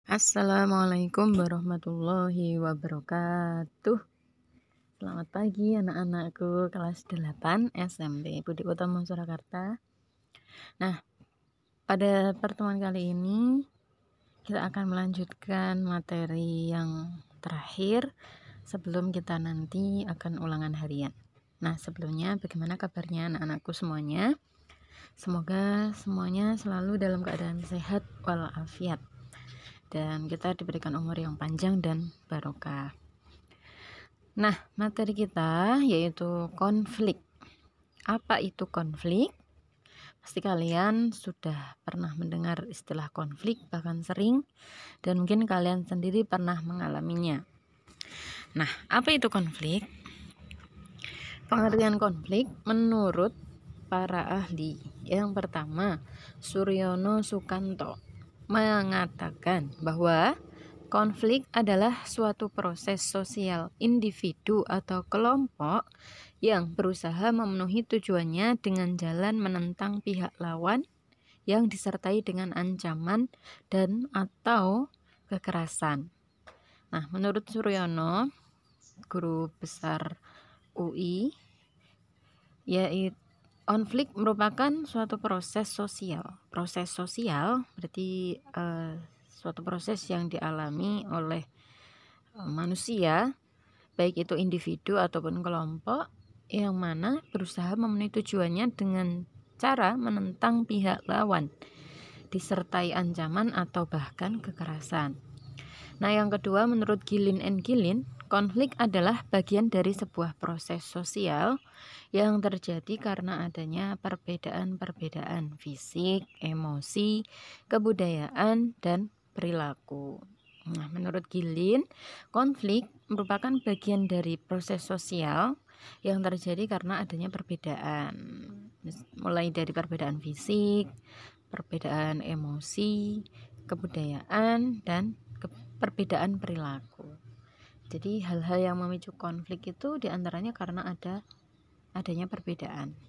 Assalamualaikum warahmatullahi wabarakatuh. Selamat pagi anak-anakku kelas 8 SMP Budi Utomo Surakarta. Nah, pada pertemuan kali ini kita akan melanjutkan materi yang terakhir sebelum kita nanti akan ulangan harian. Nah, sebelumnya bagaimana kabarnya anak-anakku semuanya? Semoga semuanya selalu dalam keadaan sehat walafiat dan kita diberikan umur yang panjang dan barokah. Nah, materi kita yaitu konflik. Apa itu konflik? Pasti kalian sudah pernah mendengar istilah konflik, bahkan sering, dan mungkin kalian sendiri pernah mengalaminya. Nah, apa itu konflik? Pengertian konflik menurut para ahli. Yang pertama, Suryono Sukanto mengatakan bahwa konflik adalah suatu proses sosial individu atau kelompok yang berusaha memenuhi tujuannya dengan jalan menentang pihak lawan yang disertai dengan ancaman dan atau kekerasan. Nah, menurut Suryono, guru besar UI, yaitu konflik merupakan suatu proses sosial. Proses sosial berarti suatu proses yang dialami oleh manusia, baik itu individu ataupun kelompok, yang mana berusaha memenuhi tujuannya dengan cara menentang pihak lawan, disertai ancaman atau bahkan kekerasan. Nah, yang kedua, menurut Gilin and Gilin, konflik adalah bagian dari sebuah proses sosial yang terjadi karena adanya perbedaan-perbedaan fisik, emosi, kebudayaan, dan perilaku. Nah, menurut Gilin, konflik merupakan bagian dari proses sosial yang terjadi karena adanya perbedaan, mulai dari perbedaan fisik, perbedaan emosi, kebudayaan, dan perbedaan perilaku. Jadi hal-hal yang memicu konflik itu diantaranya karena adanya perbedaan.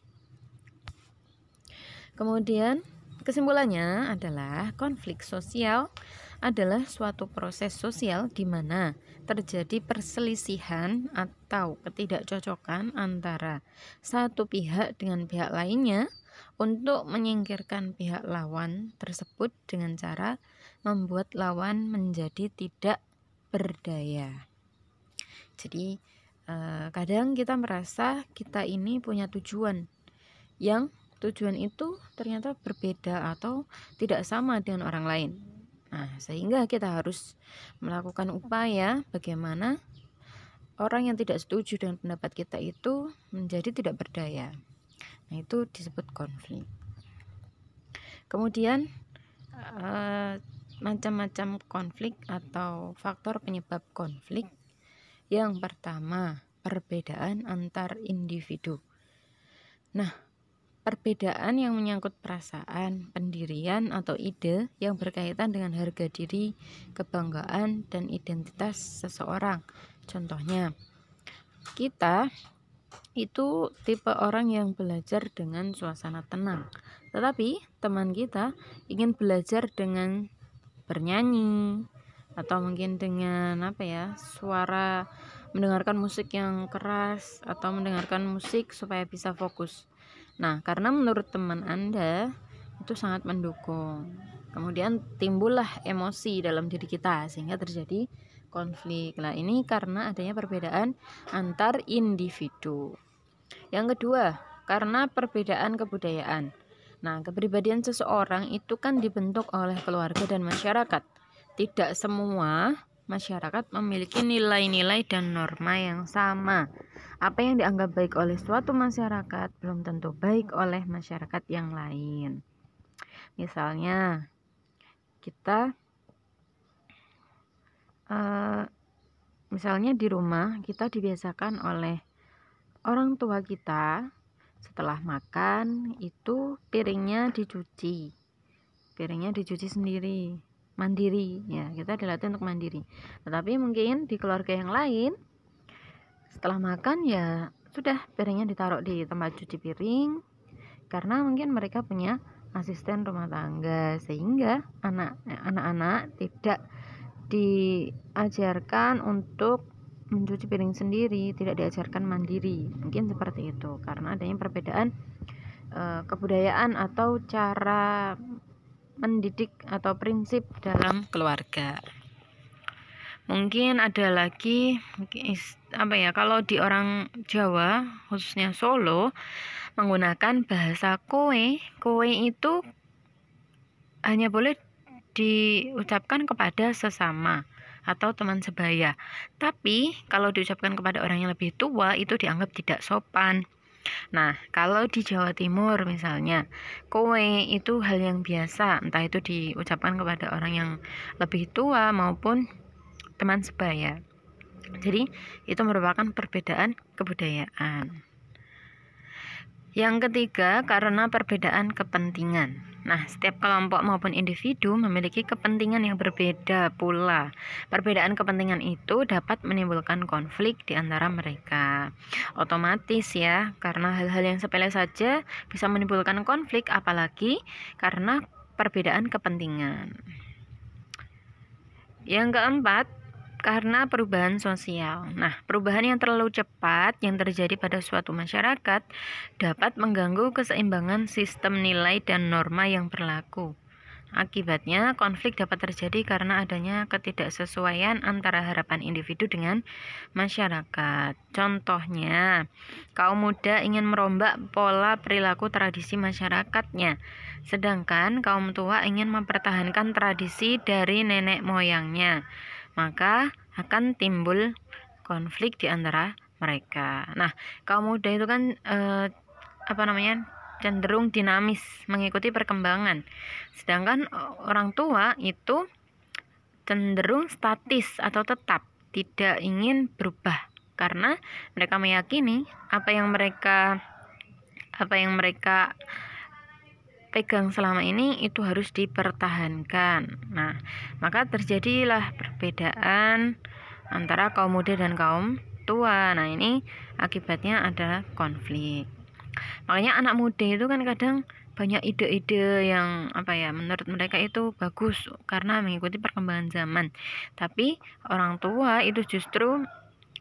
Kemudian kesimpulannya adalah konflik sosial adalah suatu proses sosial di mana terjadi perselisihan atau ketidakcocokan antara satu pihak dengan pihak lainnya untuk menyingkirkan pihak lawan tersebut dengan cara membuat lawan menjadi tidak berdaya. Jadi kadang kita merasa kita ini punya tujuan yang tujuan itu ternyata berbeda atau tidak sama dengan orang lain. Nah, sehingga kita harus melakukan upaya bagaimana orang yang tidak setuju dengan pendapat kita itu menjadi tidak berdaya. Nah, itu disebut konflik. Kemudian macam-macam konflik atau faktor penyebab konflik. Yang pertama, perbedaan antar individu. Nah, perbedaan yang menyangkut perasaan, pendirian, atau ide yang berkaitan dengan harga diri, kebanggaan, dan identitas seseorang. Contohnya, kita itu tipe orang yang belajar dengan suasana tenang, tetapi teman kita ingin belajar dengan bernyanyi, atau mungkin dengan suara mendengarkan musik yang keras atau mendengarkan musik supaya bisa fokus. Nah, karena menurut teman Anda itu sangat mendukung, kemudian timbullah emosi dalam diri kita sehingga terjadi konflik. Nah, ini karena adanya perbedaan antar individu. Yang kedua, karena perbedaan kebudayaan. Nah, kepribadian seseorang itu kan dibentuk oleh keluarga dan masyarakat. Tidak semua masyarakat memiliki nilai-nilai dan norma yang sama. Apa yang dianggap baik oleh suatu masyarakat belum tentu baik oleh masyarakat yang lain. Misalnya, kita misalnya di rumah kita dibiasakan oleh orang tua kita setelah makan itu piringnya dicuci sendiri, mandiri ya, kita dilatih untuk mandiri. Tetapi mungkin di keluarga yang lain setelah makan ya sudah piringnya ditaruh di tempat cuci piring karena mungkin mereka punya asisten rumah tangga, sehingga anak-anak tidak diajarkan untuk mencuci piring sendiri, tidak diajarkan mandiri. Mungkin seperti itu, karena adanya perbedaan kebudayaan atau cara mendidik atau prinsip dalam keluarga. Mungkin ada lagi kalau di orang Jawa khususnya Solo menggunakan bahasa kowe. Kowe itu hanya boleh diucapkan kepada sesama atau teman sebaya. Tapi kalau diucapkan kepada orang yang lebih tua itu dianggap tidak sopan. Nah, kalau di Jawa Timur misalnya, kowe itu hal yang biasa, entah itu diucapkan kepada orang yang lebih tua maupun teman sebaya. Jadi, itu merupakan perbedaan kebudayaan. Yang ketiga, karena perbedaan kepentingan. Nah, setiap kelompok maupun individu memiliki kepentingan yang berbeda pula. Perbedaan kepentingan itu dapat menimbulkan konflik di antara mereka. Otomatis ya, karena hal-hal yang sepele saja bisa menimbulkan konflik, apalagi karena perbedaan kepentingan. Yang keempat, karena perubahan sosial. Nah, perubahan yang terlalu cepat yang terjadi pada suatu masyarakat dapat mengganggu keseimbangan sistem nilai dan norma yang berlaku. Akibatnya, konflik dapat terjadi karena adanya ketidaksesuaian antara harapan individu dengan masyarakat. Contohnya, kaum muda ingin merombak pola perilaku tradisi masyarakatnya, sedangkan kaum tua ingin mempertahankan tradisi dari nenek moyangnya. Maka akan timbul konflik di antara mereka. Nah, kaum muda itu kan cenderung dinamis, mengikuti perkembangan. Sedangkan orang tua itu cenderung statis atau tetap, tidak ingin berubah karena mereka meyakini apa yang mereka pegang selama ini itu harus dipertahankan. Nah, maka terjadilah perbedaan antara kaum muda dan kaum tua. Nah, ini akibatnya adalah konflik. Makanya anak muda itu kan kadang banyak ide-ide yang menurut mereka itu bagus karena mengikuti perkembangan zaman. Tapi orang tua itu justru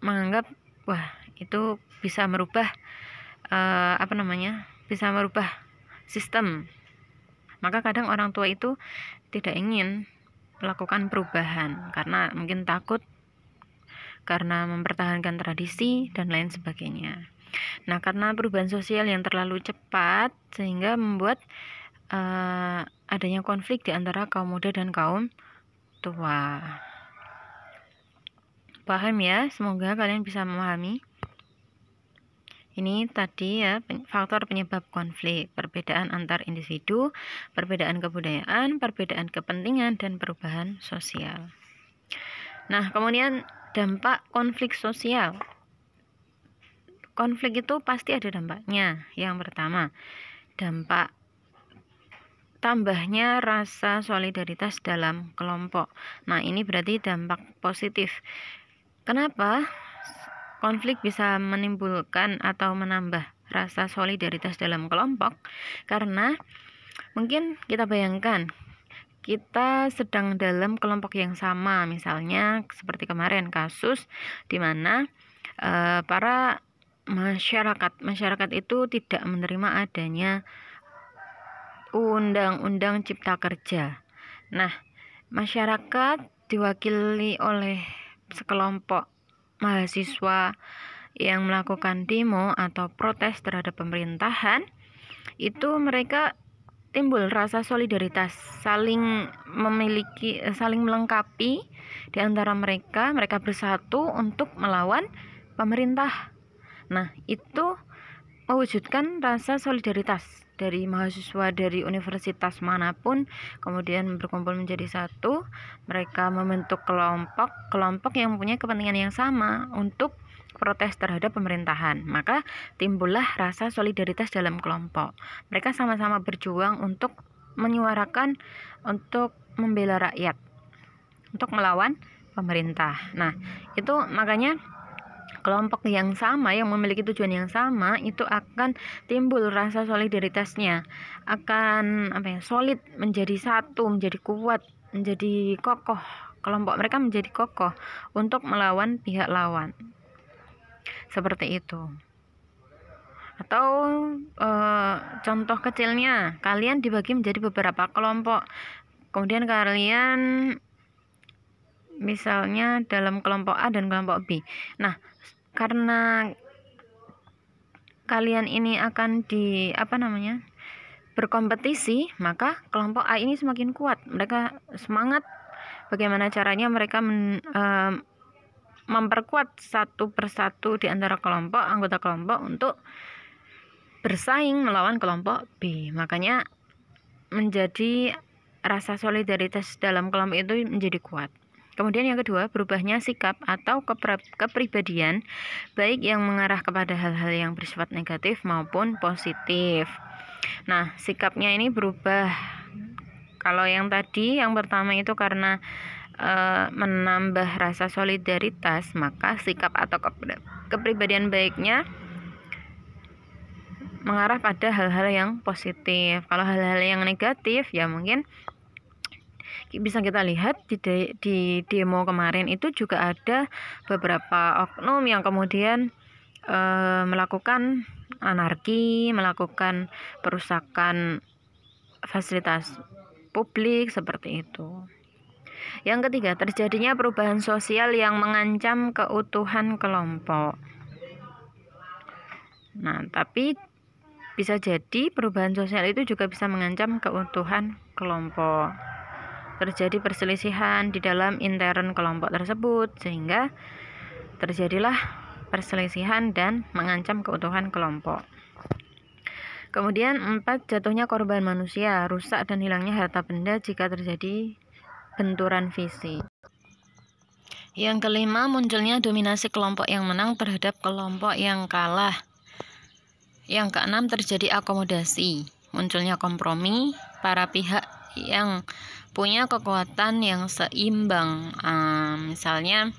menganggap wah, itu bisa merubah bisa merubah sistem. Maka kadang orang tua itu tidak ingin melakukan perubahan karena mungkin takut, karena mempertahankan tradisi dan lain sebagainya. Nah, karena perubahan sosial yang terlalu cepat sehingga membuat adanya konflik di antara kaum muda dan kaum tua. Paham ya? Semoga kalian bisa memahami. Ini tadi ya faktor penyebab konflik, perbedaan antar individu, perbedaan kebudayaan, perbedaan kepentingan, dan perubahan sosial. Nah, kemudian dampak konflik sosial. Konflik itu pasti ada dampaknya. Yang pertama, dampak tambahnya rasa solidaritas dalam kelompok. Nah, ini berarti dampak positif. Kenapa konflik bisa menimbulkan atau menambah rasa solidaritas dalam kelompok? Karena mungkin kita bayangkan kita sedang dalam kelompok yang sama, misalnya seperti kemarin kasus di mana para masyarakat itu tidak menerima adanya undang-undang cipta kerja. Nah, masyarakat diwakili oleh sekelompok mahasiswa yang melakukan demo atau protes terhadap pemerintahan, itu mereka timbul rasa solidaritas, saling melengkapi di antara mereka bersatu untuk melawan pemerintah. Nah, itu mewujudkan rasa solidaritas dari mahasiswa dari universitas manapun, kemudian berkumpul menjadi satu. Mereka membentuk kelompok yang mempunyai kepentingan yang sama untuk protes terhadap pemerintahan. Maka timbullah rasa solidaritas dalam kelompok. Mereka sama-sama berjuang untuk menyuarakan, untuk membela rakyat, untuk melawan pemerintah. Nah, itu makanya kelompok yang sama, yang memiliki tujuan yang sama, itu akan timbul rasa solidaritasnya, akan solid, menjadi satu, menjadi kuat, menjadi kokoh kelompok mereka menjadi kokoh untuk melawan pihak lawan. Seperti itu. Atau contoh kecilnya, kalian dibagi menjadi beberapa kelompok. Kemudian kalian misalnya dalam kelompok A dan kelompok B. Nah, karena kalian ini akan berkompetisi, maka kelompok A ini semakin kuat. Mereka semangat bagaimana caranya mereka memperkuat satu persatu di antara anggota kelompok untuk bersaing melawan kelompok B. Makanya menjadi rasa solidaritas dalam kelompok itu menjadi kuat. Kemudian yang kedua, berubahnya sikap atau kepribadian, baik yang mengarah kepada hal-hal yang bersifat negatif maupun positif. Nah, sikapnya ini berubah. Kalau yang tadi, yang pertama itu karena menambah rasa solidaritas, maka sikap atau kepribadian baiknya mengarah pada hal-hal yang positif. Kalau hal-hal yang negatif, ya mungkin bisa kita lihat di demo kemarin itu juga ada beberapa oknum yang kemudian melakukan anarki, melakukan perusakan fasilitas publik seperti itu. Yang ketiga, terjadinya perubahan sosial yang mengancam keutuhan kelompok. Nah, tapi bisa jadi perubahan sosial itu juga bisa mengancam keutuhan kelompok. Terjadi perselisihan di dalam intern kelompok tersebut, sehingga terjadilah perselisihan dan mengancam keutuhan kelompok. Kemudian 4, jatuhnya korban manusia, rusak dan hilangnya harta benda jika terjadi benturan fisik. Yang kelima, munculnya dominasi kelompok yang menang terhadap kelompok yang kalah. Yang keenam, terjadi akomodasi, munculnya kompromi, para pihak yang punya kekuatan yang seimbang. Misalnya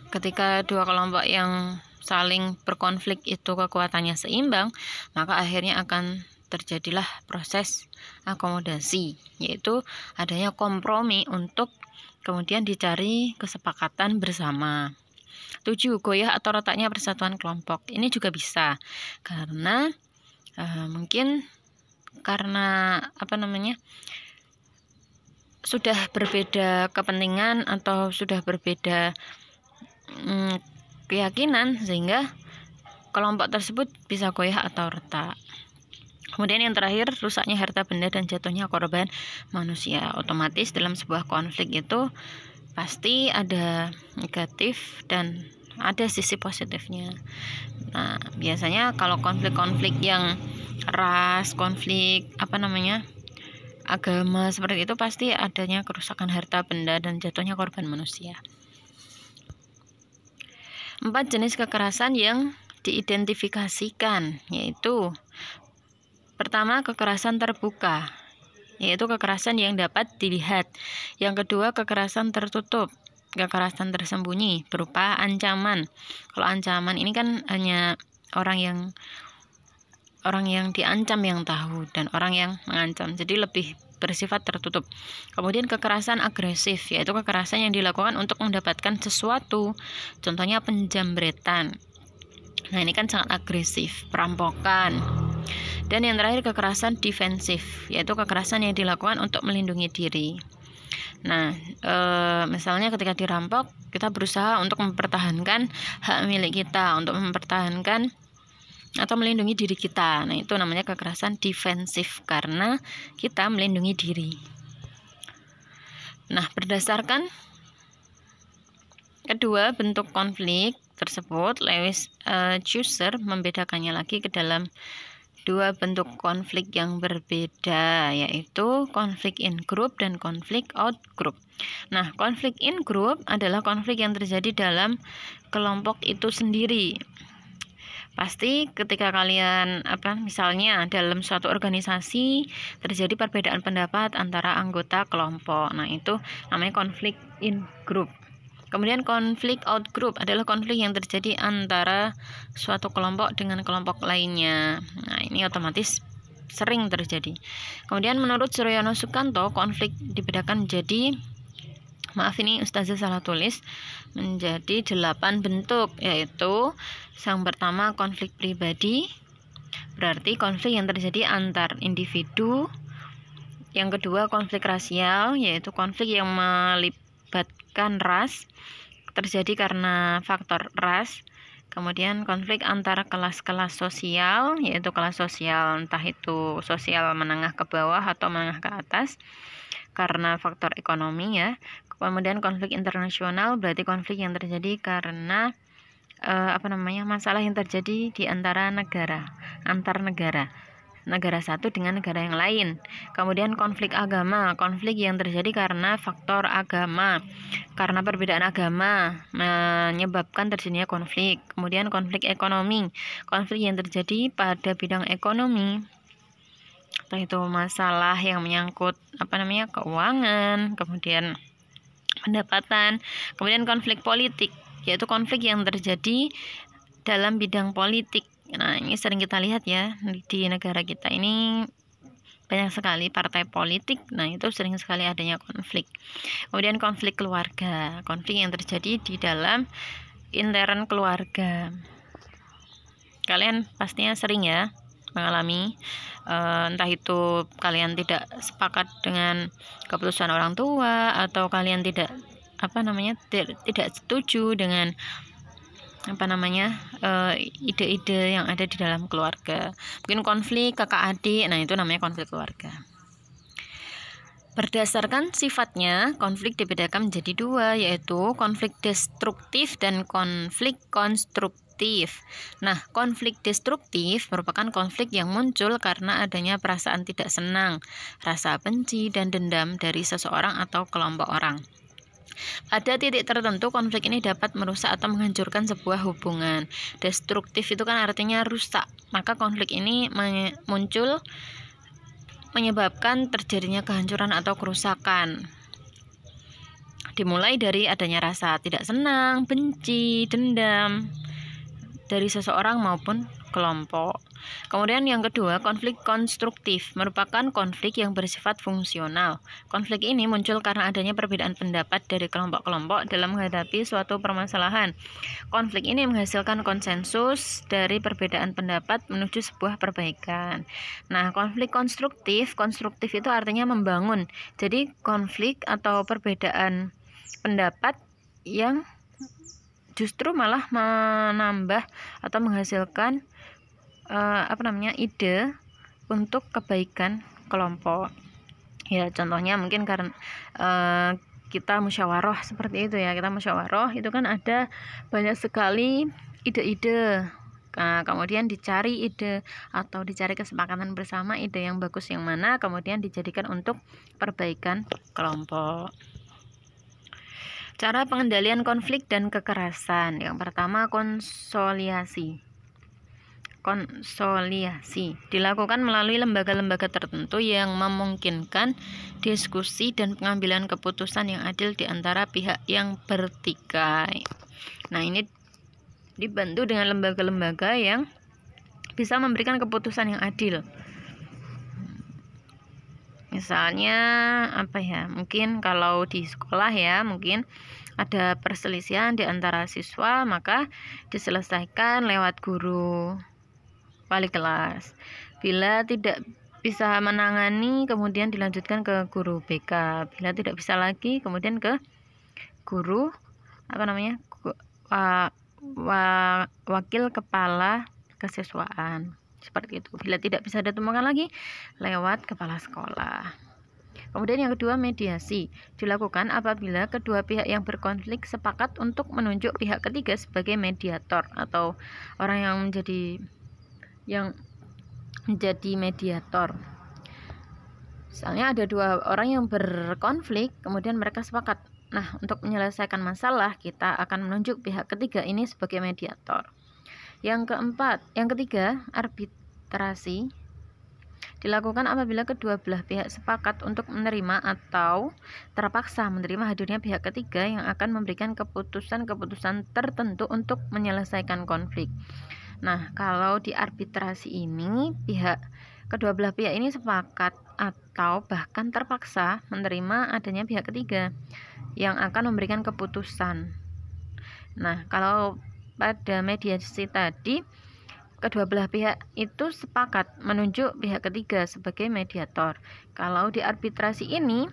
ketika dua kelompok yang saling berkonflik itu kekuatannya seimbang, maka akhirnya akan terjadilah proses akomodasi, yaitu adanya kompromi untuk kemudian dicari kesepakatan bersama. 7, goyah atau retaknya persatuan kelompok. Ini juga bisa karena mungkin karena sudah berbeda kepentingan atau sudah berbeda keyakinan, sehingga kelompok tersebut bisa goyah atau retak. Kemudian yang terakhir, rusaknya harta benda dan jatuhnya korban manusia. Otomatis dalam sebuah konflik itu pasti ada negatif dan ada sisi positifnya. Nah, biasanya kalau konflik-konflik yang ras, konflik agama seperti itu, pasti adanya kerusakan harta benda dan jatuhnya korban manusia. 4, jenis kekerasan yang diidentifikasikan, yaitu pertama, kekerasan terbuka, yaitu kekerasan yang dapat dilihat. Yang kedua, kekerasan tertutup, kekerasan tersembunyi berupa ancaman. Kalau ancaman ini kan hanya orang yang diancam yang tahu dan orang yang mengancam, jadi lebih bersifat tertutup. Kemudian kekerasan agresif, yaitu kekerasan yang dilakukan untuk mendapatkan sesuatu, contohnya penjambretan. Nah, ini kan sangat agresif, perampokan. Dan yang terakhir, kekerasan defensif, yaitu kekerasan yang dilakukan untuk melindungi diri. Nah, misalnya ketika dirampok, kita berusaha untuk mempertahankan hak milik kita, untuk mempertahankan atau melindungi diri kita. Nah, itu namanya kekerasan defensif karena kita melindungi diri. Nah, berdasarkan kedua bentuk konflik tersebut, Lewis-Chaucer membedakannya lagi ke dalam dua bentuk konflik yang berbeda, yaitu konflik in group dan konflik out group. Nah, konflik in group adalah konflik yang terjadi dalam kelompok itu sendiri. Pasti ketika kalian misalnya dalam suatu organisasi terjadi perbedaan pendapat antara anggota kelompok. Nah, itu namanya konflik in group. Kemudian konflik out group adalah konflik yang terjadi antara suatu kelompok dengan kelompok lainnya. Nah, ini otomatis sering terjadi. Kemudian menurut Suryono Sukanto, konflik dibedakan menjadi Maaf, ini Ustazah salah tulis, menjadi 8 bentuk, yaitu yang pertama konflik pribadi, berarti konflik yang terjadi antar individu. Yang kedua konflik rasial, yaitu konflik yang melibatkan ras, terjadi karena faktor ras. Kemudian konflik antar kelas-kelas sosial, yaitu kelas sosial entah itu sosial menengah ke bawah atau menengah ke atas karena faktor ekonomi ya. Kemudian konflik internasional berarti konflik yang terjadi karena masalah yang terjadi di antara negara, antar negara satu dengan negara yang lain. Kemudian konflik agama, konflik yang terjadi karena faktor agama, karena perbedaan agama menyebabkan terjadinya konflik. Kemudian konflik ekonomi, konflik yang terjadi pada bidang ekonomi, entah itu masalah yang menyangkut keuangan, kemudian pendapatan. Kemudian konflik politik, yaitu konflik yang terjadi dalam bidang politik. Nah, ini sering kita lihat ya, di negara kita ini banyak sekali partai politik. Nah, itu sering sekali adanya konflik. Kemudian konflik keluarga, konflik yang terjadi di dalam intern keluarga. Kalian pastinya sering ya mengalami, entah itu kalian tidak sepakat dengan keputusan orang tua, atau kalian tidak setuju dengan ide-ide yang ada di dalam keluarga. Mungkin konflik kakak adik, nah itu namanya konflik keluarga. Berdasarkan sifatnya, konflik dibedakan menjadi dua, yaitu konflik destruktif dan konflik konstruktif. Nah, konflik destruktif merupakan konflik yang muncul karena adanya perasaan tidak senang, rasa benci, dan dendam dari seseorang atau kelompok orang. Pada titik tertentu, konflik ini dapat merusak atau menghancurkan sebuah hubungan. Destruktif itu kan artinya rusak. Maka konflik ini muncul menyebabkan terjadinya kehancuran atau kerusakan. Dimulai dari adanya rasa tidak senang, benci, dendam dari seseorang maupun kelompok. Kemudian yang kedua, konflik konstruktif merupakan konflik yang bersifat fungsional. Konflik ini muncul karena adanya perbedaan pendapat dari kelompok-kelompok dalam menghadapi suatu permasalahan. Konflik ini menghasilkan konsensus dari perbedaan pendapat menuju sebuah perbaikan. Nah, konflik konstruktif itu artinya membangun. Jadi konflik atau perbedaan pendapat yang justru malah menambah atau menghasilkan ide untuk kebaikan kelompok. Ya, contohnya mungkin karena kita musyawarah seperti itu ya. Kita musyawarah itu kan ada banyak sekali ide-ide. Nah, kemudian dicari ide atau dicari kesepakatan bersama ide yang bagus yang mana, kemudian dijadikan untuk perbaikan kelompok. Cara pengendalian konflik dan kekerasan. Yang pertama, konsolidasi dilakukan melalui lembaga-lembaga tertentu yang memungkinkan diskusi dan pengambilan keputusan yang adil di antara pihak yang bertikai. Nah, ini dibantu dengan lembaga-lembaga yang bisa memberikan keputusan yang adil. Misalnya mungkin kalau di sekolah ya, mungkin ada perselisihan di antara siswa, maka diselesaikan lewat guru wali kelas. Bila tidak bisa menangani, kemudian dilanjutkan ke guru BK. Bila tidak bisa lagi, kemudian ke guru wakil kepala kesiswaan. Seperti itu. Bila tidak bisa ditemukan lagi, lewat kepala sekolah. Kemudian yang kedua, mediasi dilakukan apabila kedua pihak yang berkonflik sepakat untuk menunjuk pihak ketiga sebagai mediator atau orang yang menjadi mediator. Misalnya ada dua orang yang berkonflik, kemudian mereka sepakat, nah, untuk menyelesaikan masalah kita akan menunjuk pihak ketiga ini sebagai mediator. Yang ketiga, arbitrasi dilakukan apabila kedua belah pihak sepakat untuk menerima atau terpaksa menerima hadirnya pihak ketiga yang akan memberikan keputusan-keputusan tertentu untuk menyelesaikan konflik. Nah, kalau di arbitrasi ini kedua belah pihak ini sepakat atau bahkan terpaksa menerima adanya pihak ketiga. yang akan memberikan keputusan. Nah, kalau pada mediasi tadi kedua belah pihak itu sepakat menunjuk pihak ketiga sebagai mediator. Kalau di arbitrasi ini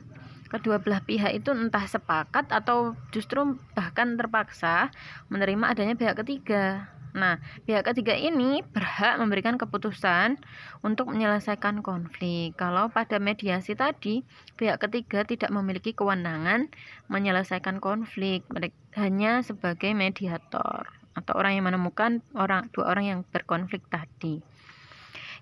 kedua belah pihak itu entah sepakat atau justru bahkan terpaksa menerima adanya pihak ketiga. Nah, pihak ketiga ini berhak memberikan keputusan untuk menyelesaikan konflik. Kalau pada mediasi tadi, pihak ketiga tidak memiliki kewenangan menyelesaikan konflik, hanya sebagai mediator atau orang yang menemukan dua orang yang berkonflik tadi.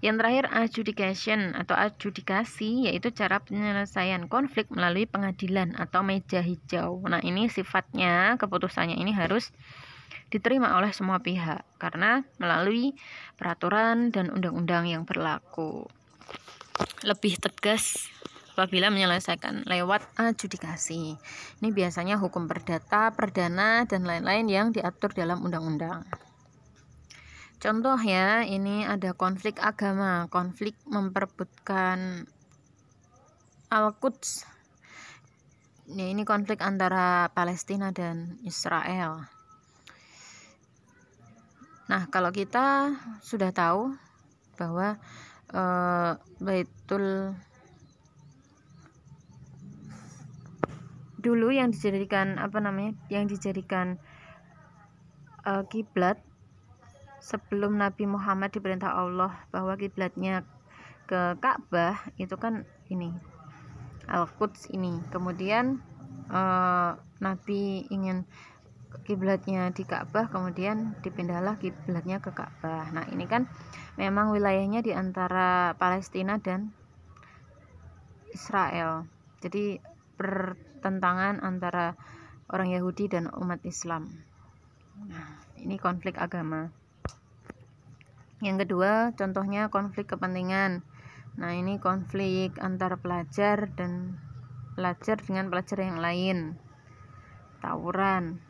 Yang terakhir, adjudication atau adjudikasi, yaitu cara penyelesaian konflik melalui pengadilan atau meja hijau. Nah, ini sifatnya, keputusannya ini harus diterima oleh semua pihak karena melalui peraturan dan undang-undang yang berlaku. Lebih tegas apabila menyelesaikan lewat adjudikasi. Ini biasanya hukum perdata, perdana, dan lain-lain yang diatur dalam undang-undang. Contoh ya, ini ada konflik agama, konflik memperebutkan Al-Quds. Ini konflik antara Palestina dan Israel. Nah, kalau kita sudah tahu bahwa Baitul dulu yang dijadikan kiblat sebelum Nabi Muhammad diperintah Allah bahwa kiblatnya ke Ka'bah, itu kan ini Al-Quds ini. Kemudian Nabi ingin kiblatnya di Ka'bah, kemudian dipindahlah kiblatnya ke Ka'bah. Nah, ini kan memang wilayahnya di antara Palestina dan Israel. Jadi pertentangan antara orang Yahudi dan umat Islam. Nah, ini konflik agama. Yang kedua, contohnya konflik kepentingan. Nah, ini konflik antar pelajar dengan pelajar yang lain, tawuran.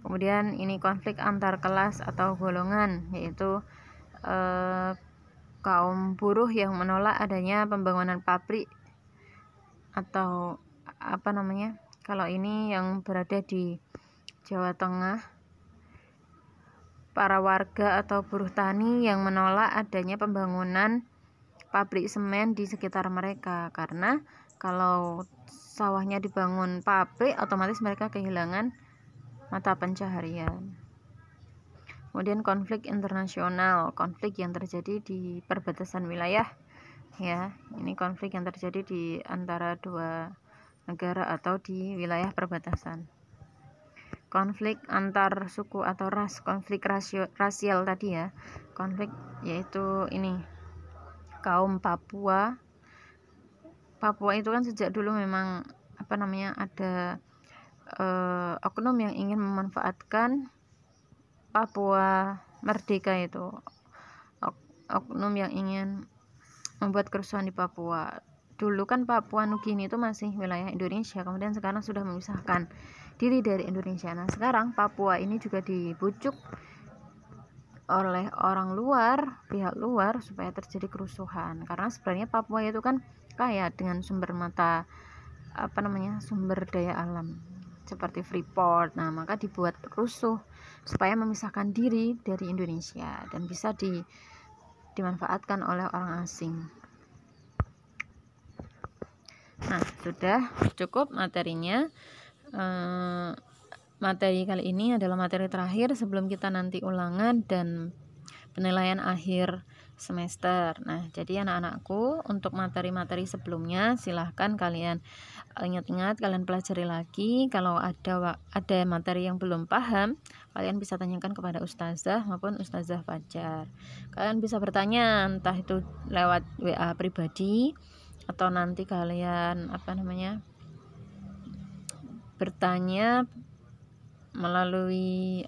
Kemudian ini konflik antar kelas atau golongan, yaitu kaum buruh yang menolak adanya pembangunan pabrik atau kalau ini yang berada di Jawa Tengah, para warga atau buruh tani yang menolak adanya pembangunan pabrik semen di sekitar mereka, karena kalau sawahnya dibangun pabrik otomatis mereka kehilangan mata pencaharian. Kemudian konflik internasional, konflik yang terjadi di perbatasan wilayah ya. Ini konflik yang terjadi di antara dua negara atau di wilayah perbatasan. Konflik antar suku atau ras, konflik rasial tadi ya. Konflik yaitu ini kaum Papua. Papua itu kan sejak dulu memang ada oknum yang ingin memanfaatkan Papua merdeka, itu oknum yang ingin membuat kerusuhan di Papua. Dulu kan Papua Nugini itu masih wilayah Indonesia, kemudian sekarang sudah memisahkan diri dari Indonesia. Nah, sekarang Papua ini juga dibujuk oleh orang luar, pihak luar, supaya terjadi kerusuhan. Karena sebenarnya Papua itu kan kaya dengan sumber daya alam seperti Freeport. Nah, maka dibuat rusuh supaya memisahkan diri dari Indonesia dan bisa dimanfaatkan oleh orang asing. Nah, sudah cukup materinya. Materi kali ini adalah materi terakhir sebelum kita nanti ulangan dan penilaian akhir semester. Nah, jadi anak-anakku, untuk materi-materi sebelumnya silahkan kalian ingat-ingat, kalian pelajari lagi. Kalau ada materi yang belum paham, kalian bisa tanyakan kepada ustazah maupun ustazah Fajar. Kalian bisa bertanya entah itu lewat WA pribadi atau nanti kalian bertanya melalui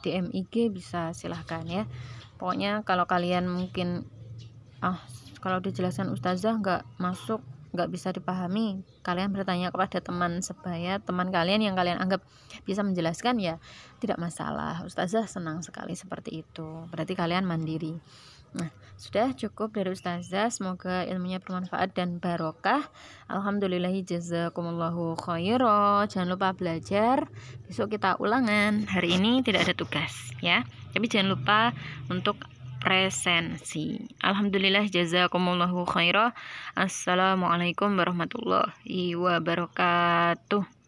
DM IG, bisa silahkan ya. Pokoknya kalau kalian mungkin kalau dijelaskan ustazah nggak bisa dipahami, kalian bertanya kepada teman sebaya, teman kalian yang kalian anggap bisa menjelaskan, ya tidak masalah. Ustazah senang sekali seperti itu, berarti kalian mandiri. Nah, sudah cukup dari Ustazah, semoga ilmunya bermanfaat dan barokah. Alhamdulillahi jazakumullahu khairan. Jangan lupa belajar, besok kita ulangan. Hari ini tidak ada tugas ya, tapi jangan lupa untuk presensi. Alhamdulillah jazakumullahu khairan. Assalamualaikum warahmatullahi wabarakatuh.